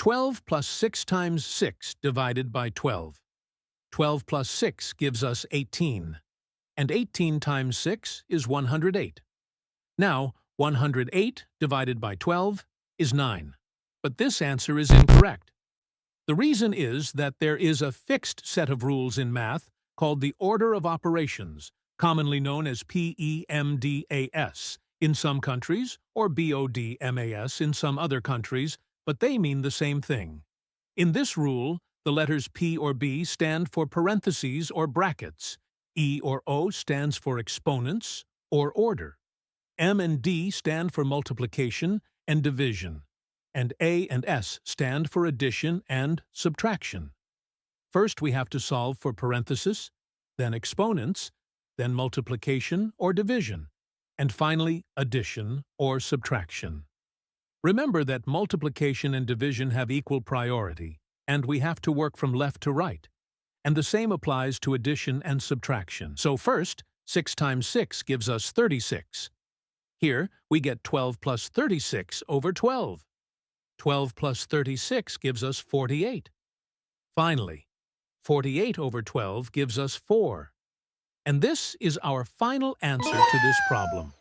12 plus 6 times 6 divided by 12. 12 plus 6 gives us 18. And 18 times 6 is 108. Now, 108 divided by 12 is 9. But this answer is incorrect. The reason is that there is a fixed set of rules in math called the order of operations, commonly known as PEMDAS in some countries or BODMAS in some other countries, but they mean the same thing. In this rule, the letters P or B stand for parentheses or brackets, E or O stands for exponents or order, M and D stand for multiplication and division, and A and S stand for addition and subtraction. First, we have to solve for parentheses, then exponents, then multiplication or division, and finally addition or subtraction. Remember that multiplication and division have equal priority, and we have to work from left to right. And the same applies to addition and subtraction. So first, 6 times 6 gives us 36. Here, we get 12 plus 36 over 12. 12 plus 36 gives us 48. Finally, 48 over 12 gives us 4. And this is our final answer to this problem.